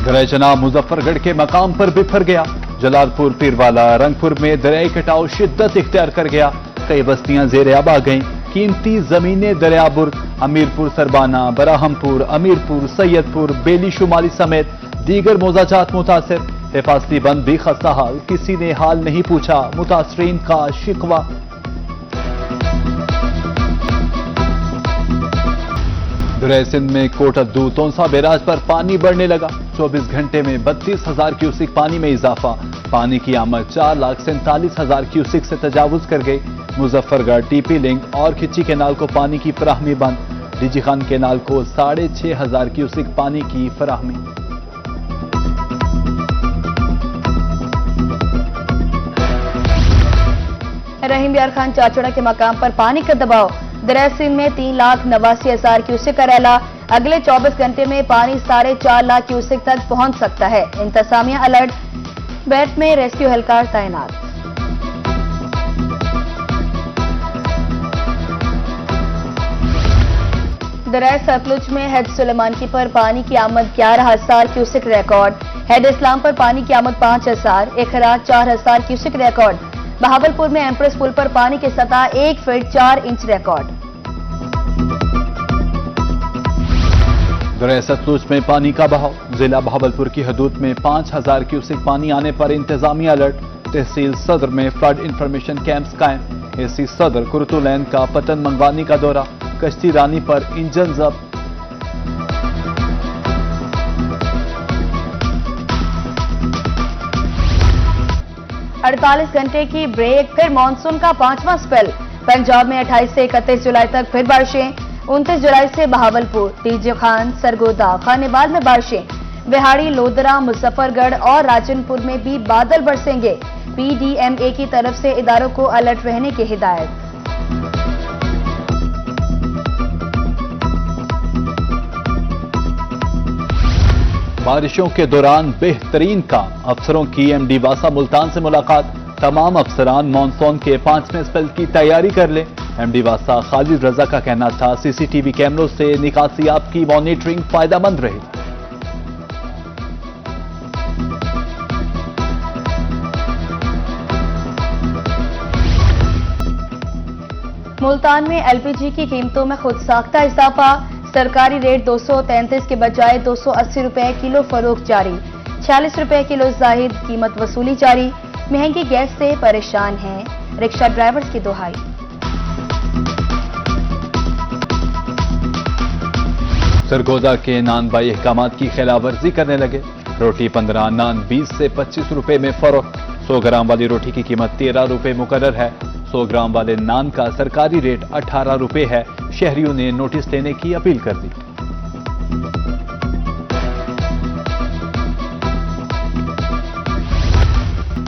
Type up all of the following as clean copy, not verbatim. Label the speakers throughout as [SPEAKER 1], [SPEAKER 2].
[SPEAKER 1] दरिया मुजफ्फरगढ़ के मकाम पर बिफर गया। जलालपुर पीरवाला रंगपुर में दरियाई कटाव शिद्दत इख्तियार कर गया। कई बस्तियां जेर आब आ गईं। कीमती जमीनें दरियाबुर, अमीरपुर सरबाना, बराहमपुर, अमीरपुर, सैयदपुर, बेली शुमाली समेत दीगर मोजाजात मुतासिर। हिफाजती बंद भी खस्ता हाल, किसी ने हाल नहीं पूछा, मुतासरीन का शिकवा। दरिया सिंध में कोटद्दू तोंसा बैराज पर पानी बढ़ने लगा। 24 घंटे में 32,000 क्यूसिक पानी में इजाफा। पानी की आमद 4,47,000 क्यूसिक से तजावुज कर गई। मुजफ्फरगढ़, टीपी लिंक और खिच्ची केनाल को पानी की फराहमी बंद। डीजी खान केनाल को 6,500 क्यूसिक पानी की फराहमी।
[SPEAKER 2] रहीम यार खान चाचड़ा के मकाम पर पानी का दबाव। दरिया सिंध में 3,89,000 क्यूसेक का रैला। अगले 24 घंटे में पानी 4.5 लाख क्यूसेक तक पहुंच सकता है। इंतजामिया अलर्ट, बेट में रेस्क्यू हेलीकॉप्टर तैनात। दरिया सतलुज में हेड सुलेमानकी पर पानी की आमद 11,000 क्यूसेक रिकॉर्ड। हेड इस्लाम पर पानी की आमद 5,000, इखराज 4,000 क्यूसेक रिकॉर्ड। बहावलपुर में एम्प्रेस पुल पर पानी की सतह 1 फीट 4 इंच रिकॉर्ड।
[SPEAKER 1] दरिया सतलुज में पानी का बहाव। जिला बहावलपुर की हदूद में 5,000 क्यूसेक पानी आने पर इंतजामिया अलर्ट। तहसील सदर में फ्लड इंफॉर्मेशन कैंप्स कायम। एसी सदर कुर्तुलैन का पतन मंगवानी का दौरा। कश्ती रानी पर इंजन जब्त।
[SPEAKER 2] अड़तालीस घंटे की ब्रेक, फिर मानसून का 5वां स्पेल। पंजाब में 28 से 31 जुलाई तक फिर बारिशें। 29 जुलाई से बहावलपुर, डीजे खान, सरगोदा, खानेवाल में बारिशें। बिहाड़ी, लोधरा, मुजफ्फरगढ़ और राजनपुर में भी बादल बरसेंगे। पीडीएमए की तरफ से इदारों को अलर्ट रहने की हिदायत।
[SPEAKER 1] बारिशों के दौरान बेहतरीन काम। अफसरों की एमडी वासा मुल्तान से मुलाकात। तमाम अफसरान मानसून के 5वें स्पेल की तैयारी कर लें। एमडी वासा खालिद रजा का कहना था, सीसीटीवी कैमरों से निकासियात की मॉनिटरिंग फायदेमंद रही।
[SPEAKER 2] मुल्तान में एलपीजी की कीमतों में खुद साख्ता इजाफा। सरकारी रेट 233 के बजाय 280 रुपए किलो फरोख्त जारी। 46 रुपए किलो जाहिद कीमत वसूली जारी। महंगी गैस से परेशान हैं रिक्शा ड्राइवर्स की दुहाई।
[SPEAKER 1] सरगोदा के नान बाई अहकामात की खिलाफवर्जी करने लगे। रोटी 15, नान 20 से 25 रुपए में फरोख्त। 100 ग्राम वाली रोटी की कीमत 13 रुपए मुकर्रर है। 100 ग्राम वाले नान का सरकारी रेट 18 रुपए है। शहरियों ने नोटिस देने की अपील कर दी।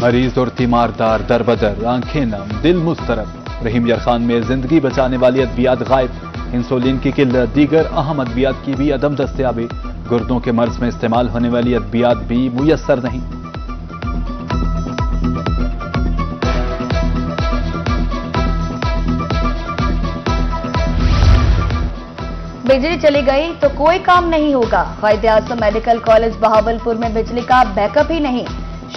[SPEAKER 1] मरीज और तीमारदार दरबदर, आंखें नम, दिल मुस्तरब। रहीम यार खान में जिंदगी बचाने वाली अद्वियात गायब। इंसुलिन की किल्लत, दीगर अहम अद्वियात की भी अदम दस्तयाबी। गुर्दों के मर्ज में इस्तेमाल होने वाली अद्वियात भी मुयस्सर नहीं।
[SPEAKER 2] बिजली चली गई तो कोई काम नहीं होगा। कायदे-आज़म मेडिकल कॉलेज बहावलपुर में बिजली का बैकअप ही नहीं।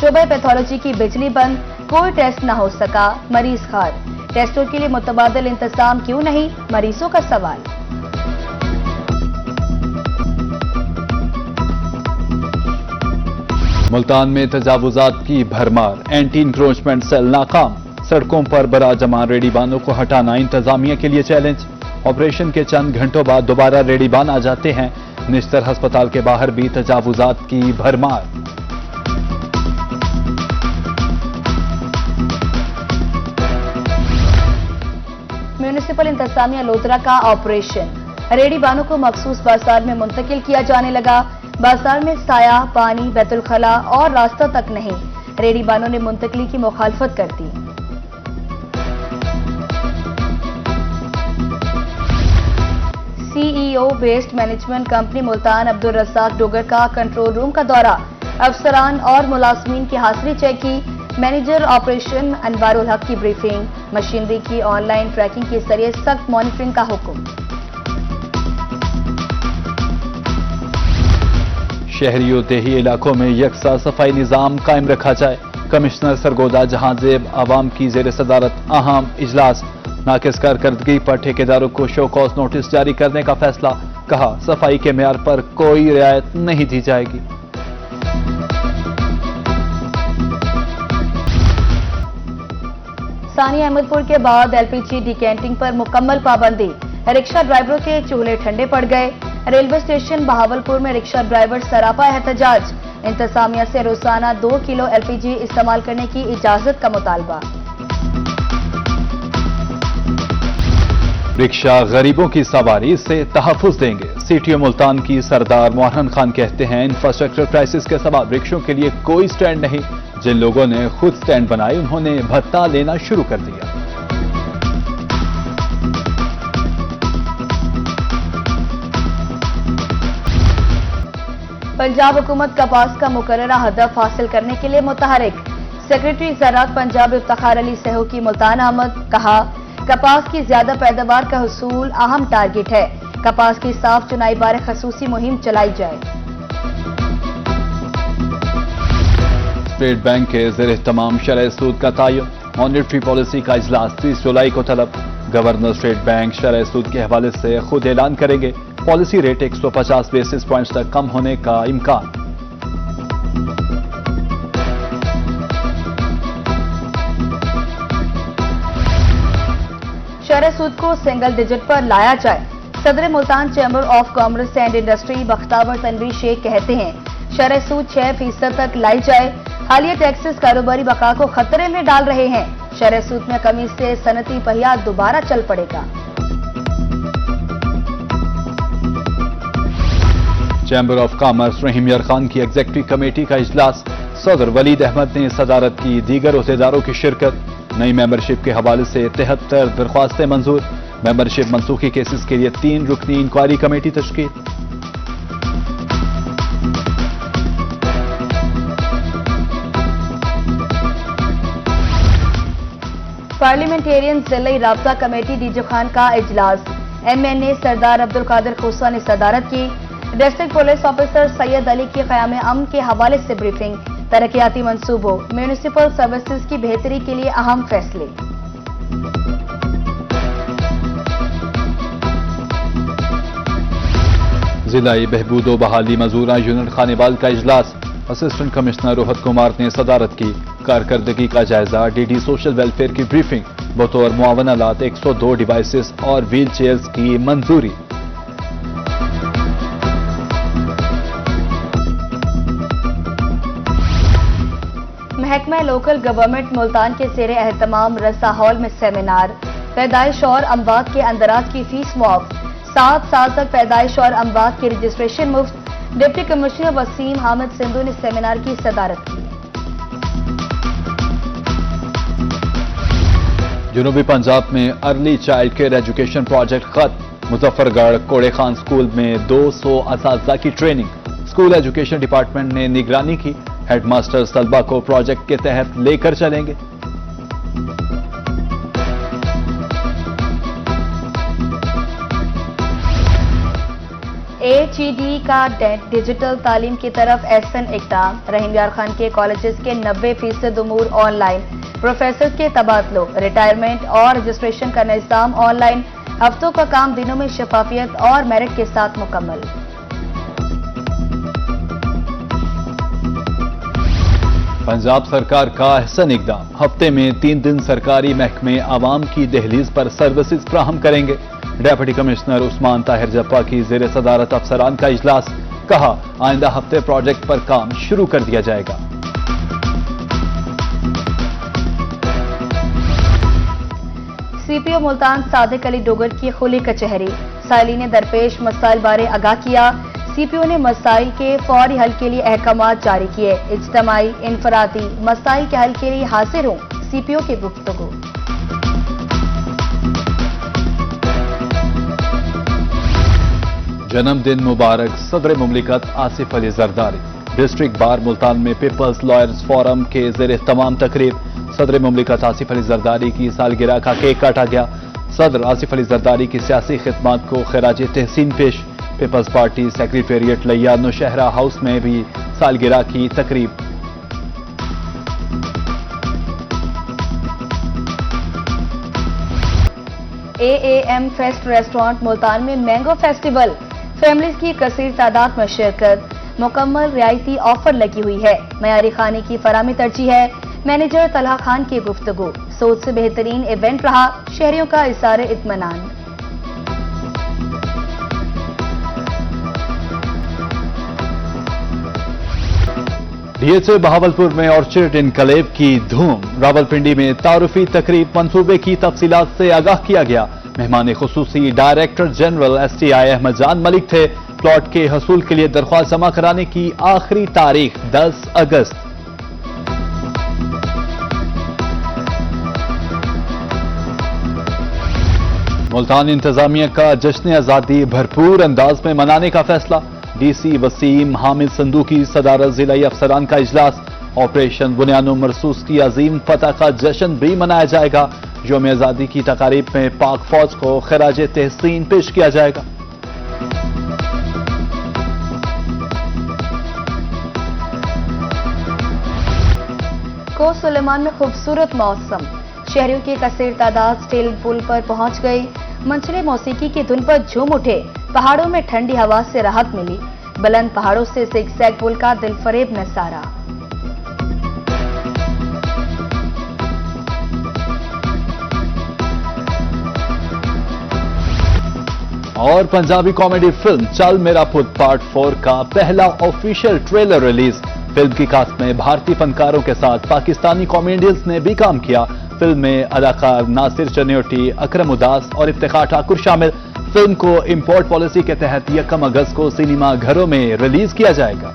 [SPEAKER 2] शोबे पैथोलॉजी की बिजली बंद, कोई टेस्ट न हो सका, मरीज खार। टेस्टों के लिए मुतबादिल इंतजाम क्यों नहीं, मरीजों का सवाल।
[SPEAKER 1] मुल्तान में तजावुजात की भरमार। एंटी इंक्रोचमेंट सेल नाकाम। सड़कों पर बरा जमा रेडीबानों को हटाना इंतजामिया के लिए चैलेंज। ऑपरेशन के चंद घंटों बाद दोबारा रेडीबान आ जाते हैं। निश्तर अस्पताल के बाहर भी तजावुजात की भरमार।
[SPEAKER 2] म्यूनिसिपल इंतजामिया लोधरा का ऑपरेशन। रेडीबानों को मखसूस बाजार में मुंतकिल किया जाने लगा। बाजार में साया, पानी, बैतुल खला और रास्ता तक नहीं। रेडीबानों ने मुंतकिली की मुखालफत कर दी। CEO waste management company Multan Abdul Razzaq Dogar का कंट्रोल रूम का दौरा। अफसरान और मुलाजमीन की हाजिरी चेक की। मैनेजर ऑपरेशन अनवारुल हक की ब्रीफिंग। मशीनरी की ऑनलाइन ट्रैकिंग के जरिए सख्त मॉनिटरिंग का हुक्म।
[SPEAKER 1] शहरी देही इलाकों में यकसा सफाई निजाम कायम रखा जाए। कमिश्नर सरगोदा जहांजेब आवाम की जेर सदारत अहम इजलास। नाकिस कारकर्दगी पर ठेकेदारों को शो कॉज नोटिस जारी करने का फैसला। कहा सफाई के मेयार पर कोई रियायत नहीं दी जाएगी।
[SPEAKER 2] सानी अहमदपुर के बाद एलपीजी डिकेंटिंग पर मुकम्मल पाबंदी। रिक्शा ड्राइवरों के चूल्हे ठंडे पड़ गए। रेलवे स्टेशन बहावलपुर में रिक्शा ड्राइवर सरापा एहतजाज। इंतजामिया से रोजाना 2 किलो एलपीजी इस्तेमाल करने की इजाजत का मुतालबा।
[SPEAKER 1] रिक्शा गरीबों की सवारी से तहफ्फुज देंगे। सीटीओ मुल्तान की सरदार मोहन खान कहते हैं इंफ्रास्ट्रक्चर क्राइसिस के सबब रिक्शों के लिए कोई स्टैंड नहीं। जिन लोगों ने खुद स्टैंड बनाए उन्होंने भत्ता लेना शुरू कर दिया।
[SPEAKER 2] पंजाब हुकूमत कपास का मुकर्ररा हदफ हासिल करने के लिए मुतहरिक। सेक्रेटरी ज़राअत पंजाब इफ्तिखार अली सहू की मुल्तान आमद। कहा कपास की ज्यादा पैदावार का हुसूल अहम टारगेट है। कपास की साफ चुनाई बारे खसूसी मुहिम चलाई जाए।
[SPEAKER 1] स्टेट बैंक के ज़ेर तमाम शरह सूद का तयन। मॉनिटरी पॉलिसी का इजलास 30 जुलाई को तलब। गवर्नर स्टेट बैंक शरह सूद के हवाले से खुद ऐलान करेंगे। पॉलिसी रेट 150 बेसिस पॉइंट्स तक कम होने का इम्कान।
[SPEAKER 2] शरह सूद को सिंगल डिजिट पर लाया जाए। सदर Multan chamber of commerce and industry Bakhtawar Tanveer Sheikh कहते हैं शरह सूद 6% तक लाई जाए। हालिया टैक्सेस कारोबारी बका को खतरे में डाल रहे हैं। शरह सूद में कमी से सनती पहिया दोबारा चल पड़ेगा।
[SPEAKER 1] चैम्बर ऑफ कॉमर्स रहीम यार खान की एग्जीक्यूटिव कमेटी का इजलास। सदर वलीद अहमद ने सदारत की। दीगर ओहदेदारों की शिरकत। नई मेंबरशिप के हवाले से 73 दरख्वास्तें मंजूर। मेंबरशिप मनसूखी केसेस के लिए 3 रुकनी इंक्वायरी कमेटी तश्कील।
[SPEAKER 2] पार्लियामेंटेरियन जिले राब्ता कमेटी डीजो खान का इजलास। एमएनए सरदार अब्दुल कादिर खोसा ने सदारत की। District police officer Syed Ali की क़याम अमन के हवाले से ब्रीफिंग। तरक्याती मंसूबों म्यूनिसिपल सर्विसेज की बेहतरी के लिए अहम फैसले।
[SPEAKER 1] जिलाई बहबूदो बहाली मजूरा यूनिट खानेवाल का इजलास। असिस्टेंट कमिश्नर रोहत कुमार ने सदारत की। कारकर्दगी का जायजा। डीडी सोशल वेलफेयर की ब्रीफिंग। बतौर मुआवनात 102 डिवाइसेस और व्हील चेयर्स की मंजूरी।
[SPEAKER 2] महकमा लोकल गवर्नमेंट मुल्तान के ज़ेरे एहतमाम रसा हॉल में सेमिनार। पैदाइश और अमवात के अंदराज की फीस मुआफ। 7 साल तक पैदाइश और अमवात की रजिस्ट्रेशन मुफ्त। डिप्टी कमिश्नर वसीम हामिद सिंधु ने सेमिनार की सदारत की।
[SPEAKER 1] जनूबी पंजाब में early child care education project खत्म। मुजफ्फरगढ़ कोड़े खान स्कूल में 200 असातिज़ा की ट्रेनिंग। स्कूल एजुकेशन डिपार्टमेंट ने निगरानी की। हेडमास्टर्स तलबा को प्रोजेक्ट के तहत लेकर चलेंगे।
[SPEAKER 2] एचईडी का डिजिटल तालीम की तरफ एहसन इक़दाम। रहीम यार खान के कॉलेजेस के 90% उमूर ऑनलाइन। प्रोफेसर के तबादलों रिटायरमेंट और रजिस्ट्रेशन का निज़ाम ऑनलाइन। हफ्तों का काम दिनों में शफाफियत और मेरिट के साथ मुकम्मल।
[SPEAKER 1] पंजाब सरकार का अहसन इक़दाम। हफ्ते में 3 दिन सरकारी महकमे आवाम की दहलीज पर सर्विसेज फ्राहम करेंगे। डेप्यूटी कमिश्नर उस्मान ताहिर जप्पा की ज़ेर सदारत अफसरान का इजलास। कहा आइंदा हफ्ते प्रोजेक्ट पर काम शुरू कर दिया जाएगा।
[SPEAKER 2] सीपीओ मुल्तान सादिक अली डोगर की खुली कचहरी। साइलीन दरपेश मसाइल बारे आगाह किया। सीपीओ ने मसाइल के फौरी हल के लिए अहकामात जारी किए। इज्तमाई इनफरादी मसाइल के हल के लिए हाजिर हों सीपीओ की गुफ्तगू।
[SPEAKER 1] जन्मदिन मुबारक सदर मुमलिकत आसिफ अली जरदारी। डिस्ट्रिक्ट बार मुल्तान में पीपल्स लॉयर्स फोरम के ज़ेर तमाम तकरीब। सदर मुमलिकत आसिफ अली जरदारी की सालगिरह का केक काटा गया। सदर आसिफ अली जरदारी की सियासी खिदमात को खिराज तहसीन पेश। पीपल्स पार्टी सेक्रेटेरिएट लिया नौशहरा हाउस में भी सालगिरह की तकरीब।
[SPEAKER 2] AAM फेस्ट रेस्टोरेंट मुल्तान में मैंगो फेस्टिवल, फैमिलीज की कसीर तादाद में शिरकत, मुकम्मल रियायती ऑफर लगी हुई है, मयारी खाने की फराहमी तरजीह है। मैनेजर तलहा खान की गुफ्तगू, सोच से बेहतरीन इवेंट रहा, शहरियों का इज़हार इत्मीनान।
[SPEAKER 1] डीएचए बहावलपुर में ऑर्चिड इनकलेब की धूम, रावलपिंडी में तारुफी तकरीब, मंसूबे की तफसीलात से आगाह किया गया। मेहमान खुसूसी डायरेक्टर जनरल STI अहमद जान मलिक थे। प्लॉट के हसूल के लिए दरख्वास्त जमा कराने की आखिरी तारीख 10 अगस्त। मुल्तान इंतजामिया का जश्न आजादी भरपूर अंदाज में मनाने का फैसला। DC वसीम हामिद संधू की सदारत जिलाई अफसरान का इजलास। ऑपरेशन बुनियानो मरसूस की अजीम फतह का जश्न भी मनाया जाएगा। यौम आजादी की तकारीब में पाक फौज को खराज तहसीन पेश किया जाएगा।
[SPEAKER 2] को सुलेमान में खूबसूरत मौसम, शहरियों की कसीर तादाद स्टील पुल पर पहुंच गई। मंचले मौसीकी की धुन पर झूम उठे। पहाड़ों में ठंडी हवा से राहत मिली। बुलंद पहाड़ों से ज़िगज़ैग पुल का दिलफरेब नजारा।
[SPEAKER 1] और पंजाबी कॉमेडी फिल्म चल मेरा पुत पार्ट 4 का पहला ऑफिशियल ट्रेलर रिलीज। फिल्म की कास्ट में भारतीय फनकारों के साथ पाकिस्तानी कॉमेडियंस ने भी काम किया। फिल्म में अदाकार नासिर चन्योटी, अकरम उदास और इफ्तिखार ठाकुर शामिल। फिल्म को इंपोर्ट पॉलिसी के तहत 1 अगस्त को सिनेमा घरों में रिलीज किया जाएगा।